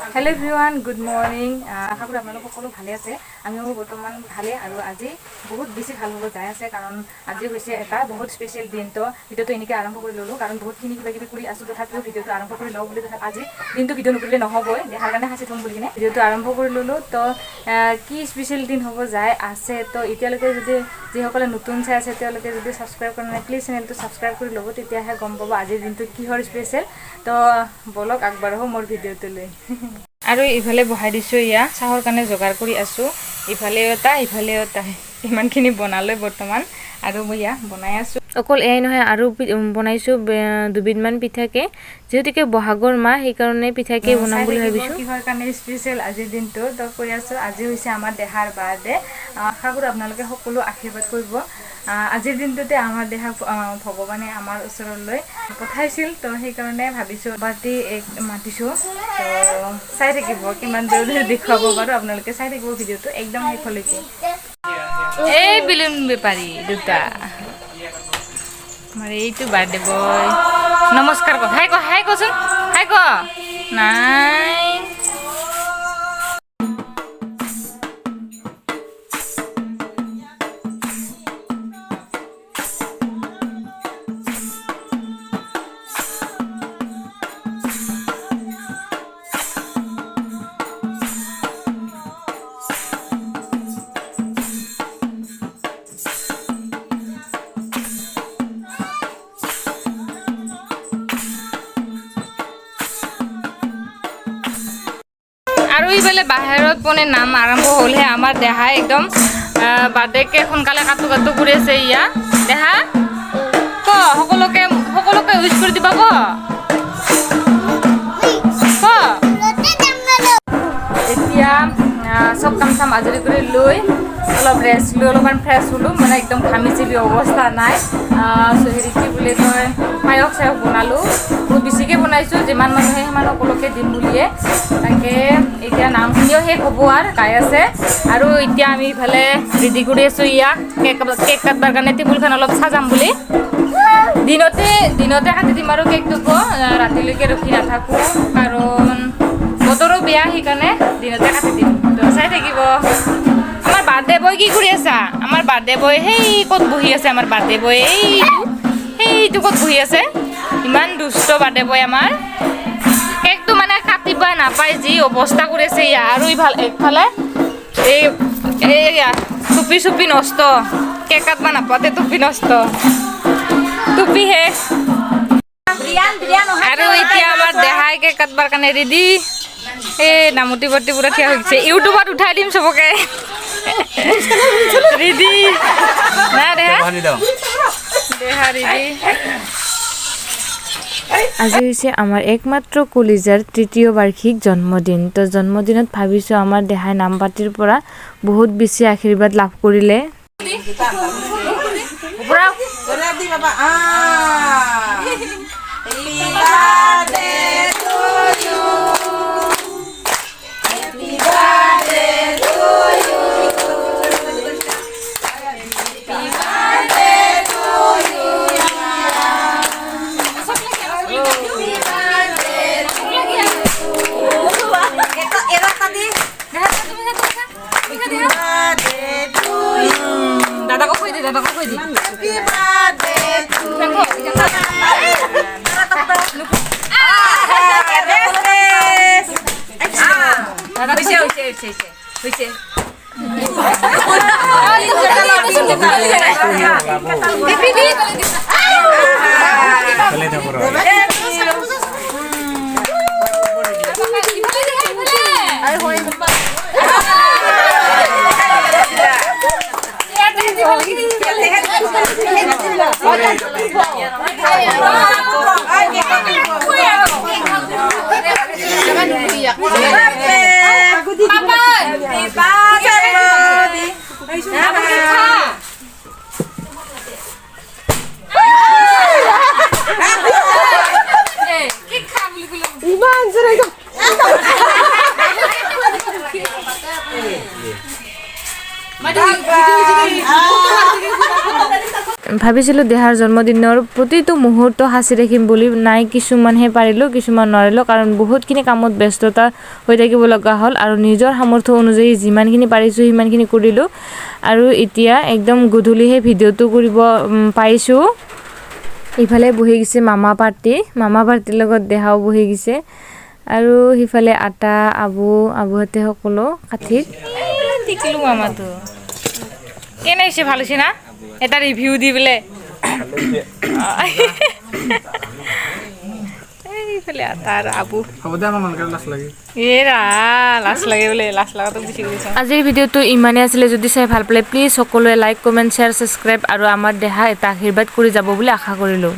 Hello everyone, good morning. আশা কৰো আপোনালোক সকলো ভালে আছে। আমিও বৰ্তমান ভালে আৰু আজি বহুত বেছি ভাল হ'ব যায় আছে কাৰণ আজি হৈছে এটা বহুত স্পেশাল দিন তো ভিডিওটো এনেকৈ আৰম্ভ কৰি ললো কাৰণ বহুতখিনি কিবা কিবি কৰি আছো তথাপিও ভিডিওটো আৰম্ভ কৰি লওঁ বুলি আজি দিনটো ভিডিও নকৰিলে নহ'বই দেখাৰ কাৰণে হাসি থম বুলি কিনে ভিডিওটো আৰম্ভ কৰি ললো তো কি স্পেশাল দিন হ'ব যায় আছে তো এতিয়ালৈকে যদি যিসকলে নতুন চাই আছে তেওঁলোকে যদি সাবস্ক্ৰাইব কৰা নাই প্লিজ চেনেলটো সাবস্ক্ৰাইব কৰি ল'ব তেতিয়াহে গম পাব আজিৰ দিনটো কিহৰ স্পেশাল তো বলক আগবাঢ়ো মোৰ ভিডিওটো লৈ আৰু ইফালে বহাই দিছো ইয়া চাহৰ কাৰণে যোগাৰ কৰি আছো ইফালে এটা ইমানখিনি বনালৈ বৰ্তমান আৰু মই ইয়া বনাই আছো অকল এই নহয় আৰু বনাইছো দুবিধমান পিঠাকে যেহেতুকে বহাগৰ মাহ সেইকাৰণে পিঠাকে বনাম বুলি ভাবিছো কিহৰ কাৰণে স্পেশাল আজিৰ দিনটো তো কৈ আছো আজি হৈছে আমাৰ দেহাৰ বাৰ্থডে আশা কৰো আপোনালোকে সকলো আশীৰ্বাদ কৰিব আজিৰ দিনটোতে আমাৰ দেহা ভগৱানে আমাৰ ওচৰলৈ পঠাইছিল তো সেইকাৰণে ভাবিছো বাৰ্তি মাতিছো তো চাই থাকিব কিমান দেৰি দেখুৱাব পাৰো আপোনালোকে চাই থাকিব ভিডিওটো একদম শেষলৈকে এই বেলুন বেপাৰী দুটা আমাৰ এইটো বাৰ্থডে বয় নমস্কাৰ ক হাই কচোন হাই ক নাই আৰু ইফালে বাহিৰত পনে নাম আৰম্ভ হ'লহে আমাৰ দেহাই একদম বাৰ্থডেকে সোনকালে কাটো কৰি আছে ইয়া দেহা ক সকলোকে উইশ কৰি দিবা ক এতিয়া সব কাম চাম আজৰি কৰি লৈ অলপ ৰেষ্ট লৈ অলপমান ফ্ৰেছ হ'লোঁ মানে একদম ঘামিচিলি অৱস্থা নাই হেৰি কি বুলি কয় পায়স চায়স বনালোঁ বহুত বেছিকৈ বনাইছোঁ যিমান মানুহে সিমান সকলোকে দিম বুলিয়ে তাকে এতিয়া নামখিনিও শেষ হ'ব আৰু গাই আছে আৰু এতিয়া আমি ইফালে ৰেডি কৰি আছোঁ ইয়াক কেক কাটবাৰ কাৰণে টেবুলখন অলপ সাজাম বুলি দিনতে কাটি দিম আৰু কেকটোকো ৰাতিলৈকে ৰখি নাথাকোঁ কাৰণ বতৰো বেয়া সেইকাৰণে দিনতে কাটি দিম তো চাই থাকিব আমাৰ বাৰ্থডে বয় কি কৰি আছা আমাৰ বাৰ্থডে বয় সেই ক'ত বহি আছে আমাৰ বাৰ্থডে বয় সেইটো ক'ত বহি আছে ইমান দুষ্ট বাৰ্থডে বয় আমাৰ কেকটো মানে কাটিব নাপায় যি অৱস্থা কৰি আছে ইয়া আৰু এইফালে এই টুপি নষ্ট কেক কাটব নাপাওঁতে টুপি নষ্ট টুপি শেষ আৰু এতিয়া আমাৰ দেহাই কেক কাটবাৰ কাৰণে ৰেডি এই নামতি বাতি পুৰা থিয়া হৈ গৈছে ইউটিউবত উঠাই দিম চবকে ৰেডি না দেহা ৰেডি আজি হৈছে আমাৰ একমাত্ৰ কলিজাৰ তৃতীয় বাৰ্ষিক জন্মদিন তো জন্মদিনত ভাবিছোঁ আমাৰ দেহাই নাম পাতিৰ পৰা বহুত বেছি আশীৰ্বাদ লাভ কৰিলে দাদাকে কৈ দি Happy birthday to you. দাদা হৈছে ভাবিছিলোঁ দেহাৰ জন্মদিনৰ প্ৰতিটো মুহূৰ্ত সাঁচি ৰাখিম বুলি নাই কিছুমানহে পাৰিলোঁ কিছুমান নোৱাৰিলোঁ কাৰণ বহুতখিনি কামত ব্যস্ততা হৈ থাকিব লগা হ'ল আৰু নিজৰ সামৰ্থ্য অনুযায়ী যিমানখিনি পাৰিছোঁ সিমানখিনি কৰিলোঁ আৰু এতিয়া একদম গধূলিহে ভিডিঅ'টো কৰিব পাইছোঁ ইফালে বহি গৈছে মামা পাৰ্টিৰ লগত দেহাও বহি গৈছে আৰু সিফালে আটা আবুহঁতে সকলো কাঠিত টিকলোঁ মামাটো কেনে হৈছে ভাল হৈছে না এটা ৰিভিউ দি বোলে এইফালে আটা আৰু আবু লাজ লাগে বোলে লাজ লগাটো বেছি কৰিছে আজিৰ ভিডিঅ'টো ইমানেই আছিলে যদি চাই ভাল পালে প্লিজ সকলোৱে লাইক কমেণ্ট শ্বেয়াৰ ছাবস্ক্ৰাইব আৰু আমাৰ দেহা এটা আশীৰ্বাদ কৰি যাব বুলি আশা কৰিলোঁ